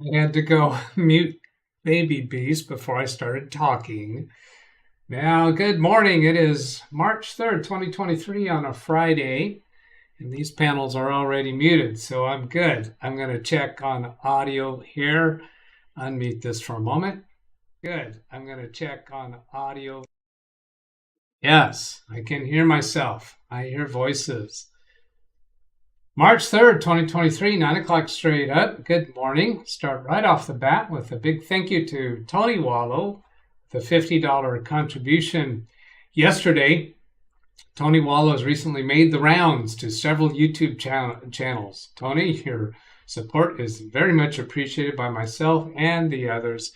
I had to go mute baby beast before I started talking. Now, good morning. It is March 3rd, 2023 on a Friday, and these panels are already muted, so I'm good. I'm going to check on audio here. Unmute this for a moment. Good. I'm going to check on audio. Yes, I can hear myself. I hear voices. March 3rd, 2023, 9 o'clock straight up. Good morning. Start right off the bat with a big thank you to Tony Wallow, the $50 contribution yesterday. Tony Wallow has recently made the rounds to several YouTube channels. Tony, your support is very much appreciated by myself and the others,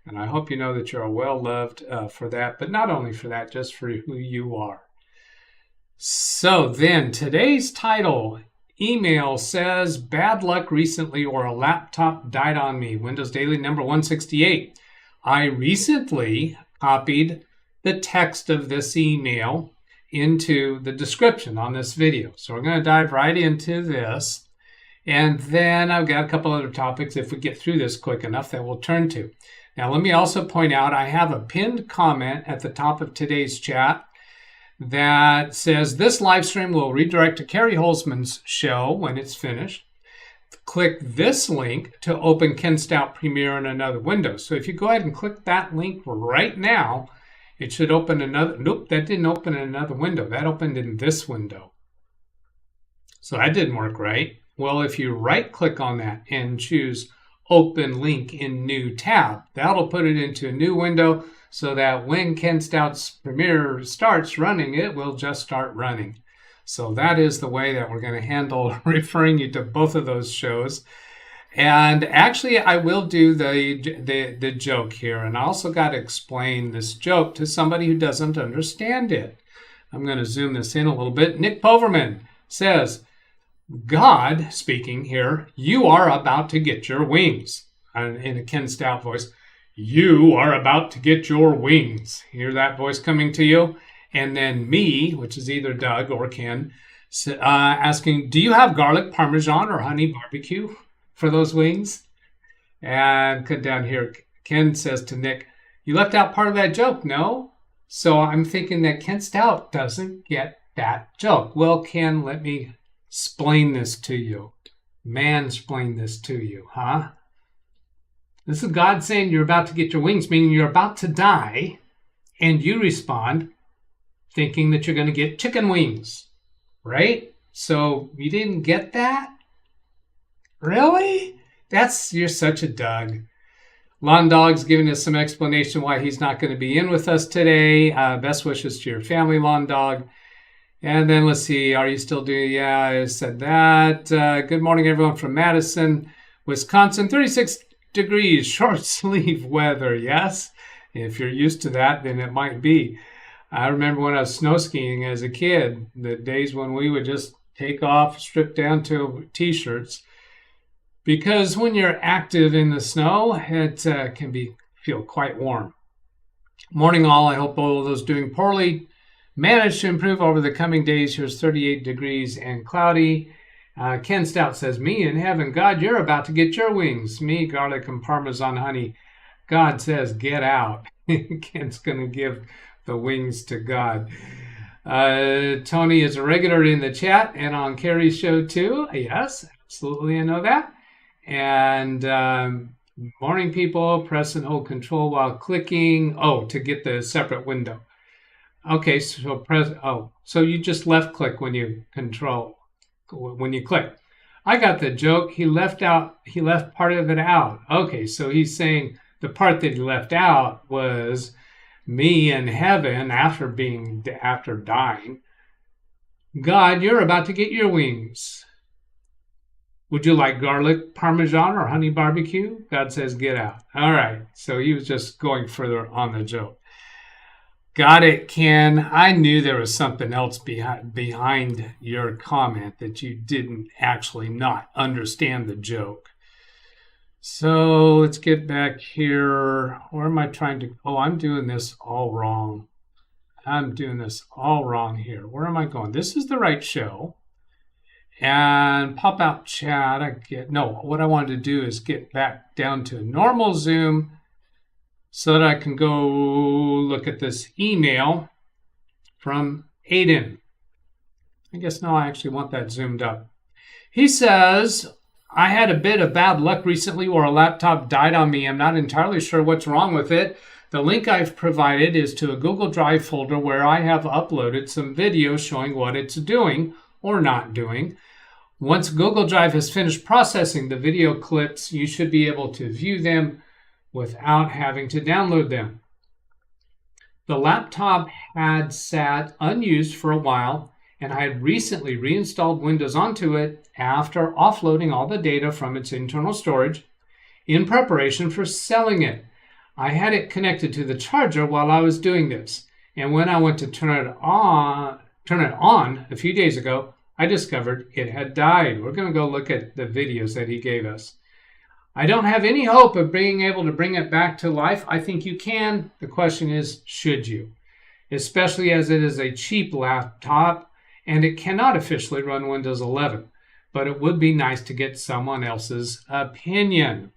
and I hope you know that you're well loved for that, but not only for that, just for who you are. So then, today's title, email says, bad luck recently or a laptop died on me. Windows Daily number 168. I recently copied the text of this email into the description on this video. So we're going to dive right into this. And then I've got a couple other topics, if we get through this quick enough, that we'll turn to. Now, let me also point out, I have a pinned comment at the top of today's chat that says this live stream will redirect to Carrie Holzman's show when it's finished. Click this link to open Ken Stout Premiere in another window. So if you go ahead and click that link right now, it should open another. Nope, that didn't open in another window. That opened in this window. So that didn't work right. Well, if you right click on that and choose open link in new tab, that'll put it into a new window, so that when Ken Stout's Premiere starts running, it will just start running. So that is the way that we're going to handle referring you to both of those shows. And actually, I will do the joke here. And I also got to explain this joke to somebody who doesn't understand it. I'm going to zoom this in a little bit. Nick Poverman says, God, speaking here, you are about to get your wings. In a Ken Stout voice. You are about to get your wings. Hear that voice coming to you? And then me, which is either Doug or Ken, asking, do you have garlic parmesan or honey barbecue for those wings? And down here, Ken says to Nick, you left out part of that joke, no? So I'm thinking that Ken Stout doesn't get that joke. Well, Ken, let me explain this to you. Mansplain this to you, huh? This is God saying you're about to get your wings, meaning you're about to die, and you respond thinking that you're going to get chicken wings, right? So you didn't get that? Really? You're such a Doug. Lawn Dog's giving us some explanation why he's not going to be in with us today. Best wishes to your family, Lawn Dog. And then let's see, are you still doing? Yeah, I said that. Good morning, everyone from Madison, Wisconsin. 36 degrees, short sleeve weather. Yes, if you're used to that, then it might be. I remember when I was snow skiing as a kid, the days when we would just take off, strip down to t-shirts, because when you're active in the snow, it can feel quite warm. Morning all. I hope all of those doing poorly manage to improve over the coming days. Here's 38 degrees and cloudy. Ken Stout says, me in heaven, God, you're about to get your wings. Me, garlic and Parmesan honey. God says, get out. Ken's going to give the wings to God. Tony is a regular in the chat and on Carrie's show too. Yes, absolutely, I know that. And morning people, press and hold control while clicking. Oh, to get the separate window. Okay, so so you just left click when you click. I got the joke. He left part of it out. Okay, so he's saying the part that he left out was me in heaven after dying. God, you're about to get your wings. Would you like garlic parmesan or honey barbecue? God says, get out. All right, so he was just going further on the joke. Got it, Ken. I knew there was something else behind your comment, that you didn't actually not understand the joke. So let's get back here. Where am I trying to? Oh, I'm doing this all wrong. I'm doing this all wrong here. Where am I going? This is the right show. And pop out chat. What I wanted to do is get back down to normal Zoom so that I can go look at this email from Aidan. I guess now I actually want that zoomed up. He says, I had a bit of bad luck recently where a laptop died on me. I'm not entirely sure what's wrong with it. The link I've provided is to a Google Drive folder where I have uploaded some videos showing what it's doing or not doing. Once Google Drive has finished processing the video clips, you should be able to view them without having to download them. The laptop had sat unused for a while, and I had recently reinstalled Windows onto it after offloading all the data from its internal storage in preparation for selling it. I had it connected to the charger while I was doing this, and when I went to turn it on a few days ago, I discovered it had died. We're going to go look at the videos that he gave us. I don't have any hope of being able to bring it back to life. I think you can. The question is, should you? Especially as it is a cheap laptop and it cannot officially run Windows 11. But it would be nice to get someone else's opinion.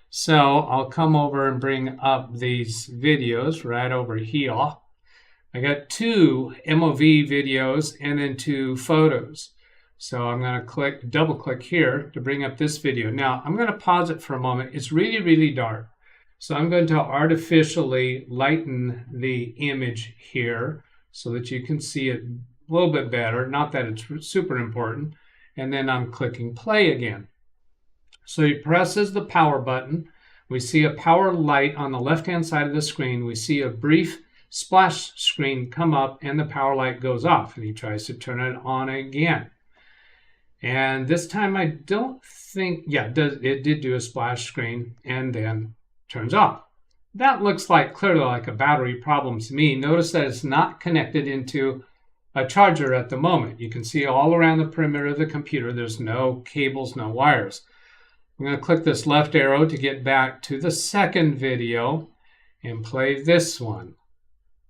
So I'll come over and bring up these videos right over here. I got 2 MOV videos and then 2 photos. So I'm going to double click here to bring up this video. Now I'm going to pause it for a moment. It's really, really dark. So I'm going to artificially lighten the image here so that you can see it a little bit better. Not that it's super important. And then I'm clicking play again. So he presses the power button. We see a power light on the left-hand side of the screen. We see a brief splash screen come up and the power light goes off. And he tries to turn it on again. And this time I don't think, it did do a splash screen and then turns off. That looks clearly like a battery problem to me. Notice that it's not connected into a charger at the moment. You can see all around the perimeter of the computer, there's no cables, no wires. I'm going to click this left arrow to get back to the second video and play this one.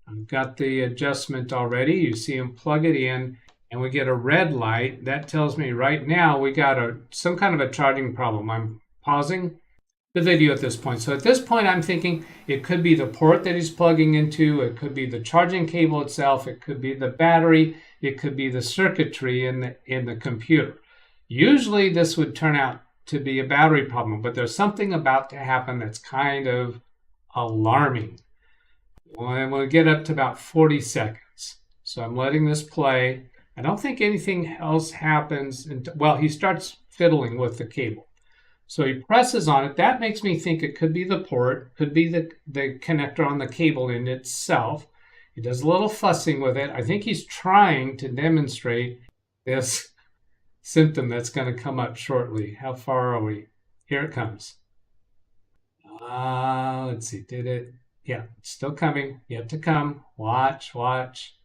I've got the adjustment already. You see him plug it in and we get a red light. That tells me right now we got some kind of a charging problem. I'm pausing the video at this point. So at this point I'm thinking it could be the port that he's plugging into, it could be the charging cable itself, it could be the battery, it could be the circuitry in the computer. Usually this would turn out to be a battery problem, but there's something about to happen that's kind of alarming. And we'll get up to about 40 seconds. So I'm letting this play. I don't think anything else happens. Well, he starts fiddling with the cable. So he presses on it. That makes me think it could be the port, could be the connector on the cable in itself. He does a little fussing with it. I think he's trying to demonstrate this symptom that's going to come up shortly. How far are we? Here it comes. Let's see. Did it? Yeah, it's still coming. Yet to come. Watch, watch.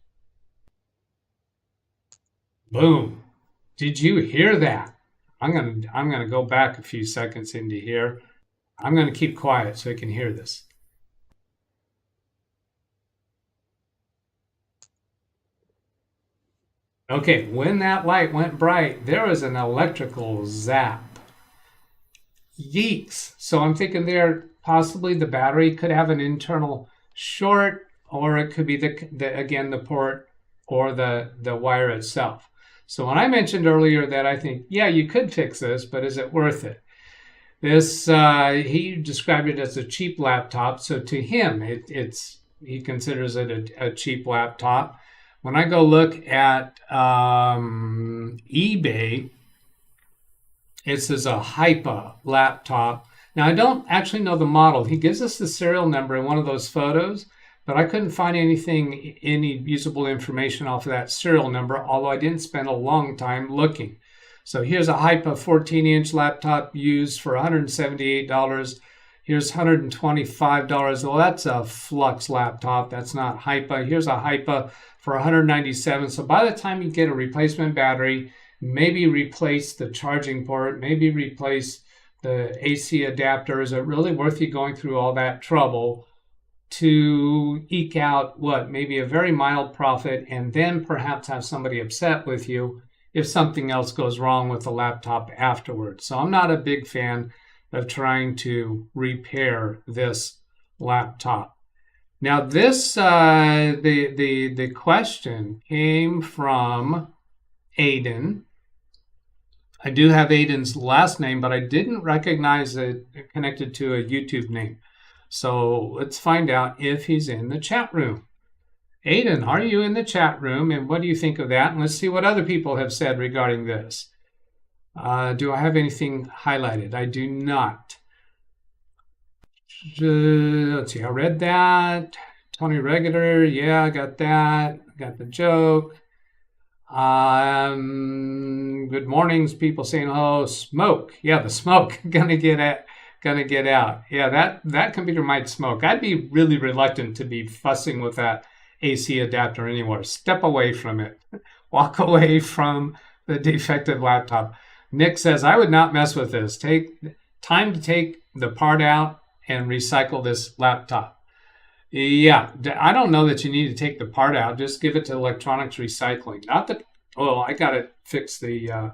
Boom. Did you hear that? I'm gonna go back a few seconds into here. I'm gonna keep quiet so you can hear this. Okay, when that light went bright, there was an electrical zap. Yeeks. So I'm thinking there possibly the battery could have an internal short, or it could be the port or the wire itself. So when I mentioned earlier that I think, yeah, you could fix this, but is it worth it? He described it as a cheap laptop. So to him, he considers it a cheap laptop. When I go look at eBay, it says a Hypa laptop. Now, I don't actually know the model. He gives us the serial number in one of those photos, but I couldn't find any usable information off of that serial number, although I didn't spend a long time looking. So here's a Hypa 14-inch laptop used for $178. Here's $125. Well, that's a Flux laptop. That's not Hypa. Here's a Hypa for $197. So by the time you get a replacement battery, maybe replace the charging port, maybe replace the AC adapter, is it really worth you going through all that trouble to eke out maybe a very mild profit and then perhaps have somebody upset with you if something else goes wrong with the laptop afterwards. So I'm not a big fan of trying to repair this laptop. Now this, the question came from Aidan. I do have Aidan's last name, but I didn't recognize it connected to a YouTube name. So let's find out if he's in the chat room. Aidan, are you in the chat room? And what do you think of that? And let's see what other people have said regarding this. Do I have anything highlighted? I do not. Let's see, I read that. Tony Regular, yeah, I got that. Got the joke. Good mornings, people saying hello. Smoke, yeah, the smoke gonna get out. Yeah, that computer might smoke. I'd be really reluctant to be fussing with that AC adapter anymore. Step away from it. Walk away from the defective laptop. Nick says, I would not mess with this. Time to take the part out and recycle this laptop. Yeah, I don't know that you need to take the part out. Just give it to electronics recycling. Not that, oh, I got to fix the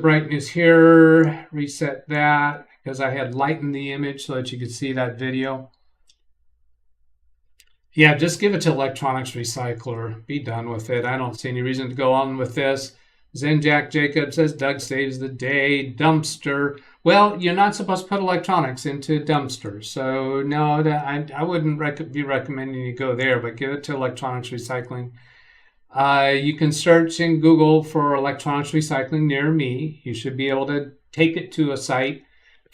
brightness here, reset that, because I had lightened the image so that you could see that video. Yeah, just give it to electronics recycler. Be done with it. I don't see any reason to go on with this. Zen Jack Jacob says, Doug saves the day. Dumpster. Well, you're not supposed to put electronics into dumpsters. So, no, I wouldn't be recommending you go there, but give it to electronics recycling. You can search in Google for electronics recycling near me. You should be able to take it to a site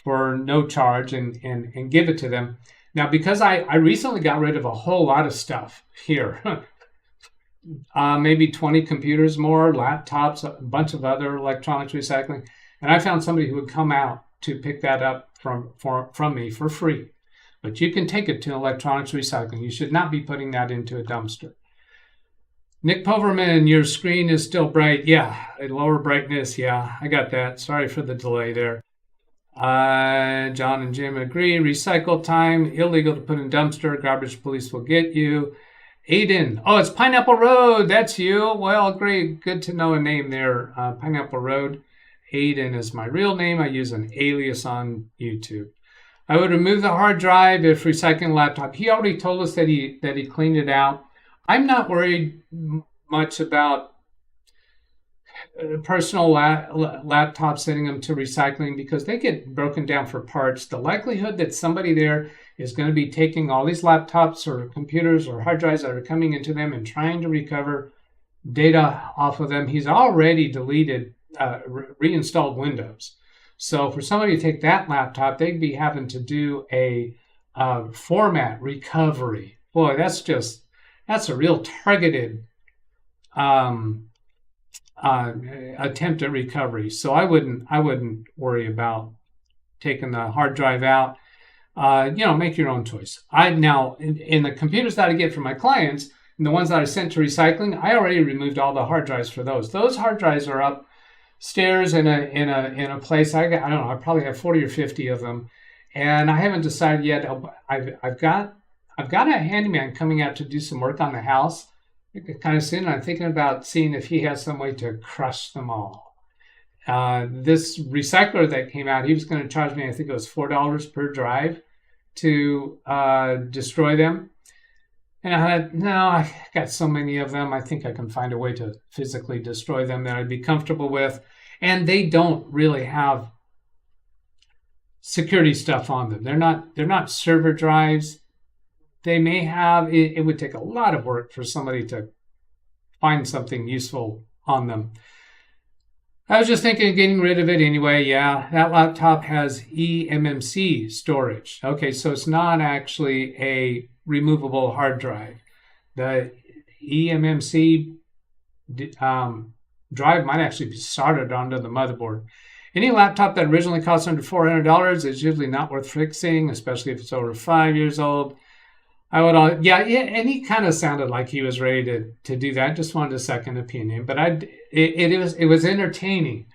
for no charge and give it to them. Now, because I recently got rid of a whole lot of stuff here, maybe 20 computers more, laptops, a bunch of other electronics recycling, and I found somebody who would come out to pick that up from me for free. But you can take it to electronics recycling. You should not be putting that into a dumpster. Nick Poverman, your screen is still bright. Yeah, a lower brightness. Yeah, I got that. Sorry for the delay there. John and Jim agree. Recycle time, illegal to put in dumpster. Garbage police will get you. Aidan, oh, it's Pineapple Road. That's you. Well, great. Good to know a name there. Pineapple Road. Aidan is my real name. I use an alias on YouTube. I would remove the hard drive if recycling laptop. He already told us that he cleaned it out. I'm not worried much about personal laptops, sending them to recycling, because they get broken down for parts. The likelihood that somebody there is going to be taking all these laptops or computers or hard drives that are coming into them and trying to recover data off of them. He's already deleted, reinstalled Windows. So for somebody to take that laptop, they'd be having to do a format recovery. Boy, that's a real targeted attempt at recovery. So I wouldn't worry about taking the hard drive out. Make your own choice. Now in the computers that I get from my clients and the ones that I sent to recycling, I already removed all the hard drives for those. Those hard drives are upstairs in a place. I don't know. I probably have 40 or 50 of them, and I haven't decided yet. I've got a handyman coming out to do some work on the house kind of soon. I'm thinking about seeing if he has some way to crush them all. This recycler that came out, he was going to charge me, I think it was $4 per drive to destroy them. And I had, no, I got so many of them, I think I can find a way to physically destroy them that I'd be comfortable with. And they don't really have security stuff on them. They're not server drives. They may have, it would take a lot of work for somebody to find something useful on them. I was just thinking of getting rid of it anyway. Yeah, that laptop has eMMC storage. Okay, so it's not actually a removable hard drive. The eMMC drive might actually be soldered onto the motherboard. Any laptop that originally cost under $400 is usually not worth fixing, especially if it's over 5 years old. And he kind of sounded like he was ready to do that. Just wanted a second opinion, but it was entertaining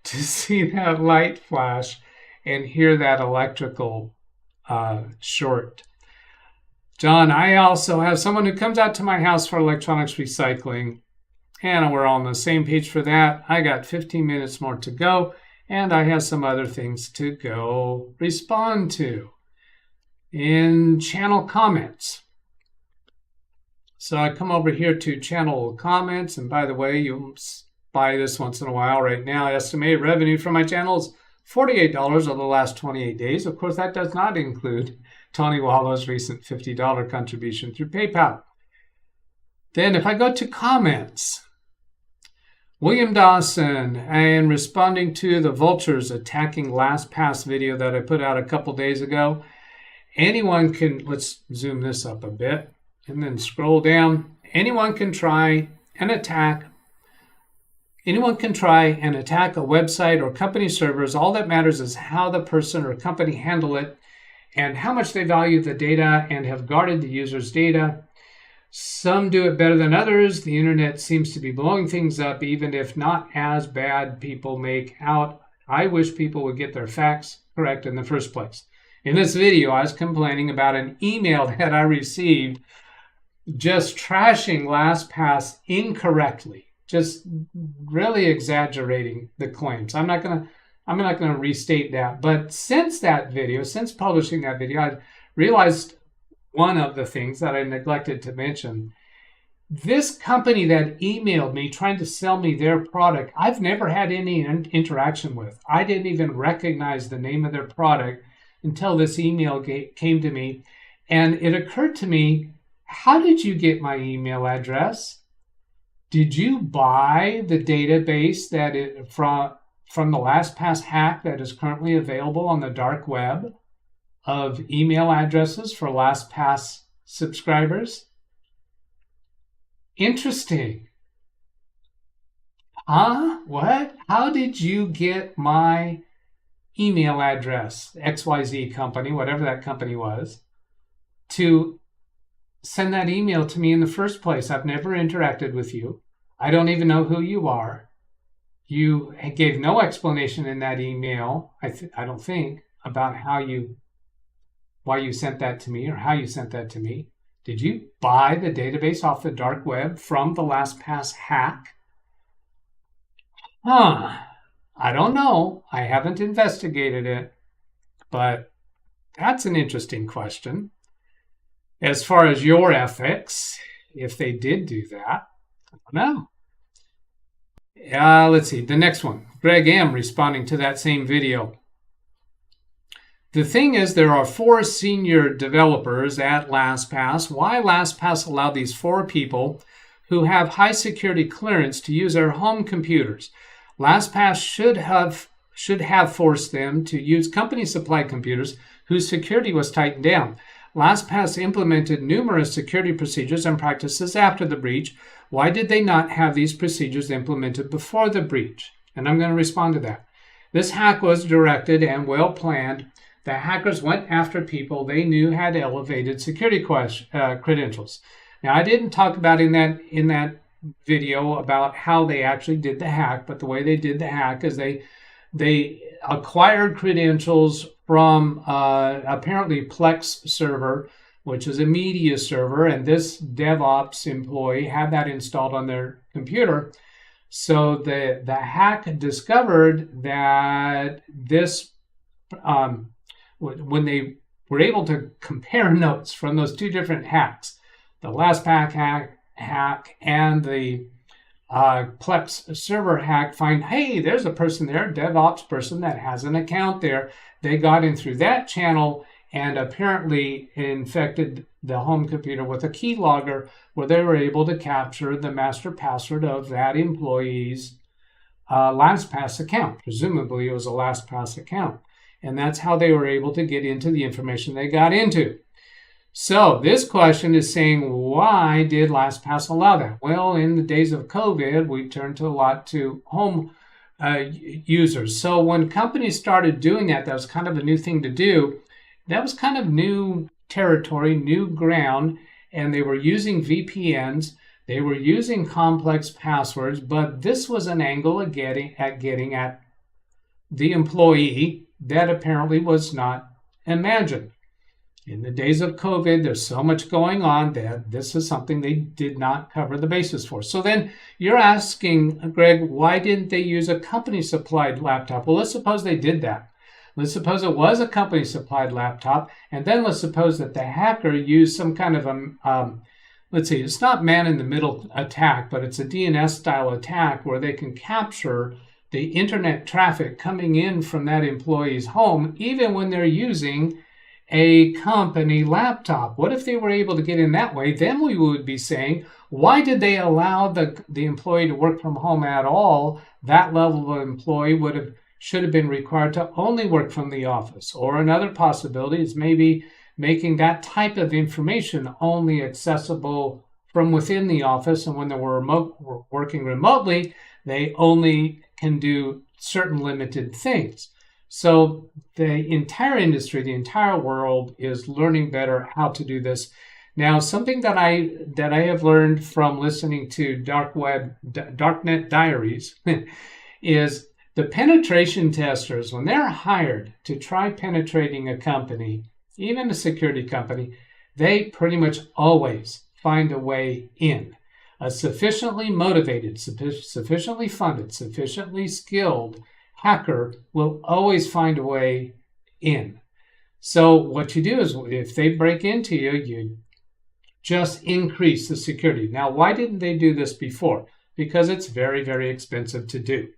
to see that light flash and hear that electrical short. John, I also have someone who comes out to my house for electronics recycling. and we're on the same page for that. I got 15 minutes more to go, and I have some other things to go respond to in channel comments. So I come over here to channel comments, and by the way, you'll buy this once in a while. Right now, estimated revenue from my channel is $48 over the last 28 days. Of course, that does not include Tony Wallow's recent $50 contribution through PayPal. Then if I go to comments, William Dawson, and responding to the vultures attacking LastPass video that I put out a couple days ago, anyone can, let's zoom this up a bit and then scroll down. Anyone can try and attack a website or company servers. All that matters is how the person or company handle it and how much they value the data and have guarded the user's data. Some do it better than others. The internet seems to be blowing things up, even if not as bad people make out. I wish people would get their facts correct in the first place. In this video, I was complaining about an email that I received just trashing LastPass incorrectly, just really exaggerating the claims. I'm not gonna restate that. But since publishing that video, I realized one of the things that I neglected to mention. This company that emailed me trying to sell me their product, I've never had any interaction with. I didn't even recognize the name of their product until this email came to me. And it occurred to me, how did you get my email address? Did you buy the database from the LastPass hack that is currently available on the dark web of email addresses for LastPass subscribers? Interesting. Huh? What? How did you get my email address, XYZ company, whatever that company was, to send that email to me in the first place? I've never interacted with you. I don't even know who you are. You gave no explanation in that email, I don't think, about why you sent that to me or how you sent that to me. Did you buy the database off the dark web from the LastPass hack? I don't know. I haven't investigated it, but that's an interesting question. As far as your ethics, if they did do that, I don't know. Let's see. The next one. Greg M. responding to that same video. The thing is, there are 4 senior developers at LastPass. Why LastPass allowed these 4 people who have high security clearance to use their home computers? LastPass should have forced them to use company-supplied computers whose security was tightened down. LastPass implemented numerous security procedures and practices after the breach. Why did they not have these procedures implemented before the breach? And I'm going to respond to that. This hack was directed and well planned. The hackers went after people they knew had elevated security credentials. Now, I didn't talk about in that video about how they actually did the hack, but the way they did the hack is they acquired credentials from apparently Plex server, which is a media server, and this DevOps employee had that installed on their computer. So the hack discovered that this, when they were able to compare notes from those 2 different hacks, the LastPass hack and the Plex server hack, find, hey, there's a person there, a DevOps person that has an account there. They got in through that channel and apparently infected the home computer with a keylogger where they were able to capture the master password of that employee's LastPass account. Presumably it was a LastPass account. And that's how they were able to get into the information they got into. So this question is saying, why did LastPass allow that? Well, in the days of COVID, we turned a lot to home users. So when companies started doing that, that was kind of a new thing to do. That was kind of new territory, new ground, and they were using VPNs. They were using complex passwords, but this was an angle at getting at the employee that apparently was not imagined. In the days of COVID, there's so much going on that this is something they did not cover the basis for. So then you're asking, Greg, why didn't they use a company-supplied laptop? Well, let's suppose they did that. Let's suppose it was a company-supplied laptop, and then let's suppose that the hacker used some kind of let's see, it's not man-in-the-middle attack, but it's a DNS-style attack where they can capture the internet traffic coming in from that employee's home, even when they're using a company laptop. What if they were able to get in that way? Then we would be saying, why did they allow the employee to work from home at all? That level of employee should have been required to only work from the office. Or another possibility is maybe making that type of information only accessible from within the office, and when they were working remotely, they only can do certain limited things. So the entire industry, the entire world is learning better how to do this. Now, something that I have learned from listening to Darknet Diaries is the penetration testers, when they're hired to try penetrating a company, even a security company, they pretty much always find a way in. A sufficiently motivated, sufficiently funded, sufficiently skilled hacker will always find a way in. So what you do is, if they break into you, you just increase the security. Now, why didn't they do this before? Because it's very, very expensive to do.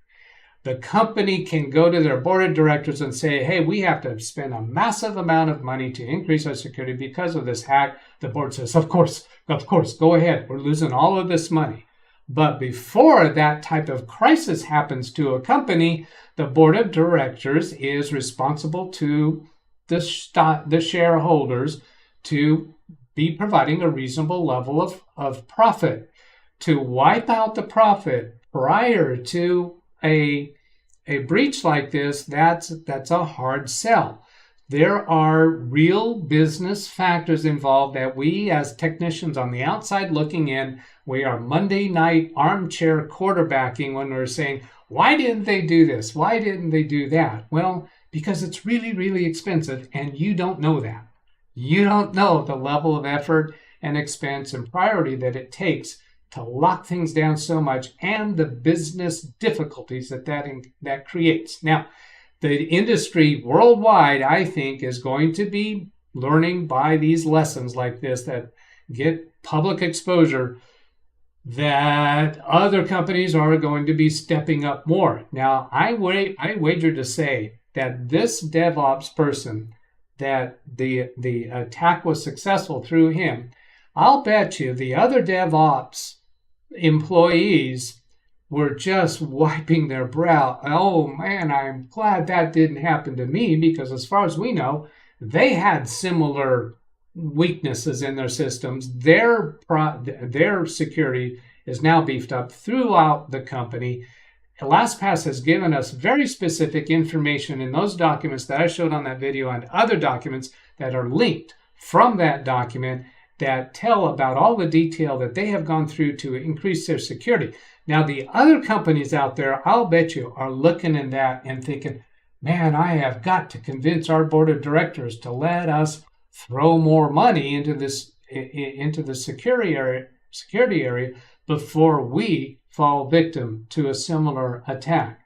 The company can go to their board of directors and say, hey, we have to spend a massive amount of money to increase our security because of this hack. The board says, of course, go ahead. We're losing all of this money. But before that type of crisis happens to a company, the board of directors is responsible to the shareholders to be providing a reasonable level of profit. To wipe out the profit prior to a breach like this, that's a hard sell. There are real business factors involved that we as technicians on the outside looking in, we are Monday night armchair quarterbacking when we're saying, why didn't they do this? Why didn't they do that? Well, because it's really, really expensive, and you don't know that. You don't know the level of effort and expense and priority that it takes to lock things down so much, and the business difficulties that creates. Now, the industry worldwide, I think, is going to be learning by these lessons like this that get public exposure, that other companies are going to be stepping up more. Now, I wager to say that this DevOps person, that the attack was successful through him, I'll bet you the other DevOps employees were just wiping their brow. Oh man, I'm glad that didn't happen to me, because as far as we know, they had similar weaknesses in their systems. Their security is now beefed up throughout the company. LastPass has given us very specific information in those documents that I showed on that video, and other documents that are linked from that document that tell about all the detail that they have gone through to increase their security. Now, the other companies out there, I'll bet you, are looking at that and thinking, man, I have got to convince our board of directors to let us throw more money into the security area before we fall victim to a similar attack.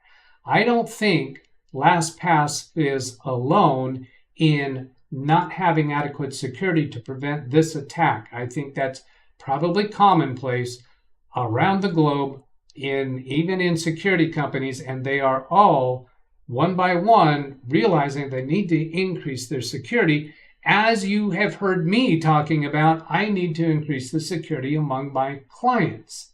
I don't think LastPass is alone in not having adequate security to prevent this attack. I think that's probably commonplace around the globe, even in security companies, and they are all one by one realizing they need to increase their security. As you have heard me talking about, I need to increase the security among my clients.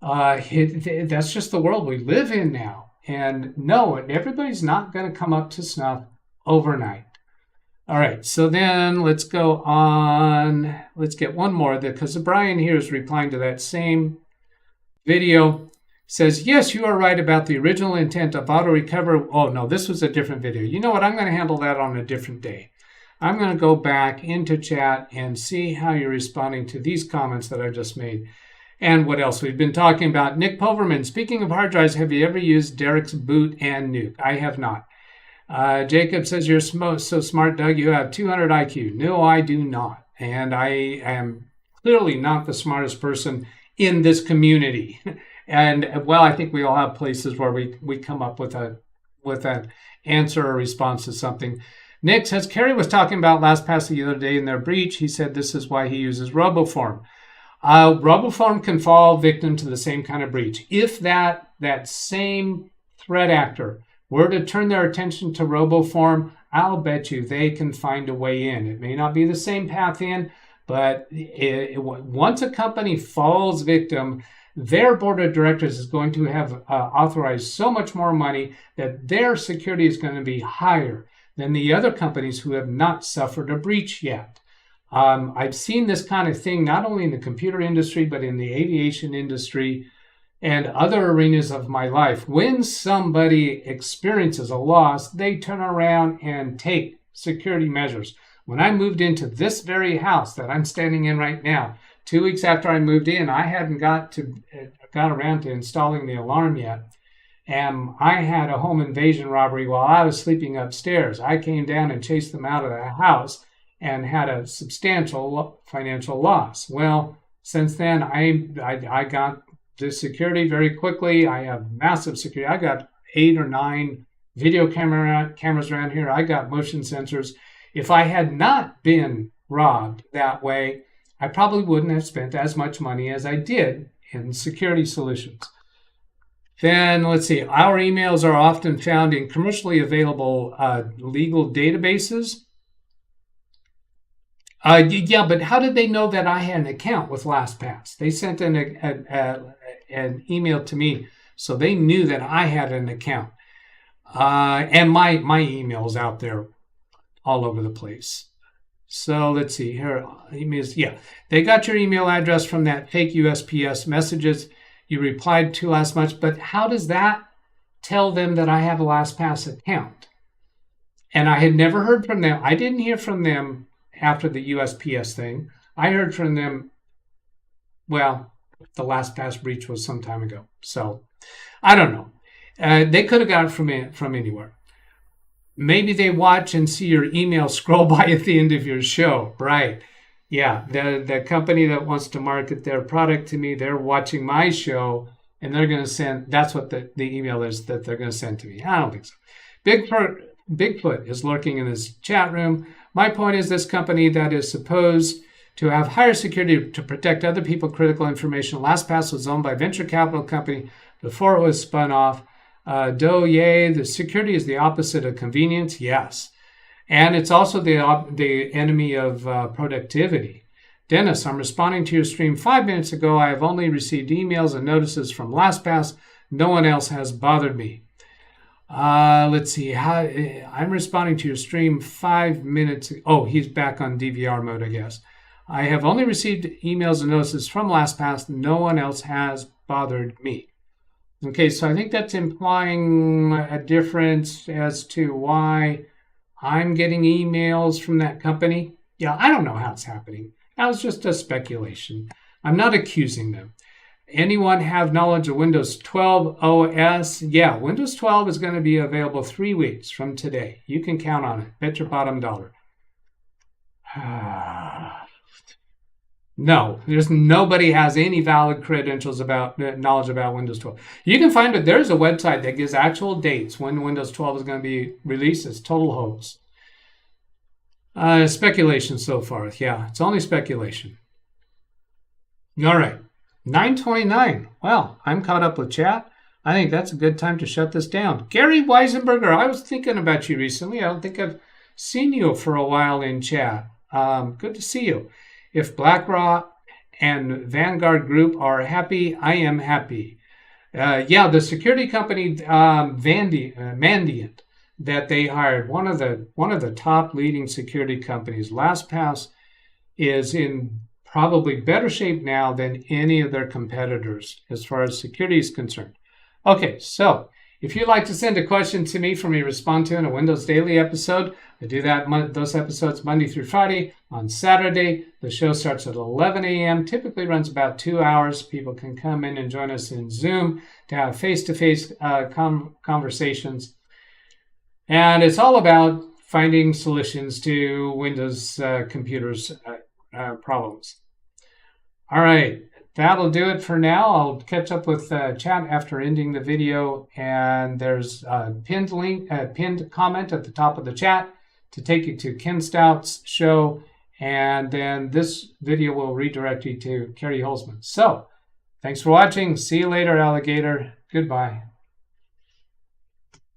That's just the world we live in now. And no, everybody's not going to come up to snuff overnight. All right, so then let's go on. Let's get one more, because Brian here is replying to that same video. Says, yes, you are right about the original intent of auto recover. Oh, no, this was a different video. You know what? I'm going to handle that on a different day. I'm going to go back into chat and see how you're responding to these comments that I just made. And what else? We've been talking about Nick Poverman. Speaking of hard drives, have you ever used Derek's boot and nuke? I have not. Jacob says, you're so smart, Doug. You have 200 IQ. No, I do not. And I am clearly not the smartest person in this community. And, well, I think we all have places where we come up with an answer or response to something. Nick says, Kerry was talking about LastPass the other day in their breach. He said this is why he uses RoboForm. RoboForm can fall victim to the same kind of breach. If that same threat actor were to turn their attention to RoboForm, I'll bet you they can find a way in. It may not be the same path in, but once a company falls victim, their board of directors is going to have authorized so much more money that their security is going to be higher than the other companies who have not suffered a breach yet. I've seen this kind of thing not only in the computer industry, but in the aviation industry and other arenas of my life. When somebody experiences a loss, they turn around and take security measures. When I moved into this very house that I'm standing in right now, 2 weeks after I moved in, I hadn't got around to installing the alarm yet. And I had a home invasion robbery while I was sleeping upstairs. I came down and chased them out of the house and had a substantial financial loss. Well, since then, I got the security very quickly. I have massive security. I got 8 or 9 video cameras around here. I got motion sensors. If I had not been robbed that way, I probably wouldn't have spent as much money as I did in security solutions. Then let's see, our emails are often found in commercially available legal databases. Yeah, but how did they know that I had an account with LastPass? They sent an email to me, so they knew that I had an account. And my email's out there all over the place. So let's see here. Emails, yeah, they got your email address from that fake USPS messages you replied to last month. But how does that tell them that I have a LastPass account? And I had never heard from them. I didn't hear from them after the USPS thing. I heard from them, well, the LastPass breach was some time ago. So I don't know. They could have got it from anywhere. Maybe they watch and see your email scroll by at the end of your show, right? Yeah, the company that wants to market their product to me, they're watching my show, and they're going to send, that's what the email is that they're going to send to me. I don't think so. Bigfoot is lurking in this chat room. My point is this company that is supposed to have higher security to protect other people's critical information. LastPass was owned by a venture capital company before it was spun off. Yay, the security is the opposite of convenience. Yes. And it's also the enemy of productivity. Dennis, I'm responding to your stream 5 minutes ago. I have only received emails and notices from LastPass. No one else has bothered me. Let's see. I'm responding to your stream 5 minutes. Oh, he's back on DVR mode, I guess. I have only received emails and notices from LastPass. No one else has bothered me. Okay, so I think that's implying a difference as to why I'm getting emails from that company. Yeah, I don't know how it's happening. That was just a speculation. I'm not accusing them. Anyone have knowledge of Windows 12 OS? Yeah, Windows 12 is going to be available 3 weeks from today. You can count on it. Bet your bottom dollar. No, there's nobody has any valid credentials about knowledge about Windows 12. You can find it. There's a website that gives actual dates when Windows 12 is going to be released. It's total hoax. Speculation so far. Yeah, it's only speculation. All right, 9:29. Well, I'm caught up with chat. I think that's a good time to shut this down. Gary Weisenberger, I was thinking about you recently. I don't think I've seen you for a while in chat. Good to see you. If BlackRock and Vanguard Group are happy, I am happy. Yeah, the security company Mandiant that they hired, one of the top leading security companies. LastPass is in probably better shape now than any of their competitors as far as security is concerned. Okay, so if you'd like to send a question to me for me to respond to in a Windows Daily episode, I do those episodes Monday through Friday. On Saturday, the show starts at 11 a.m., typically runs about 2 hours. People can come in and join us in Zoom to have face-to-face conversations. And it's all about finding solutions to Windows computers' problems. All right, that'll do it for now. I'll catch up with chat after ending the video, and there's a pinned comment at the top of the chat to take you to Ken Stout's show, and then this video will redirect you to Kerry Holzman. So, thanks for watching. See you later, alligator. Goodbye.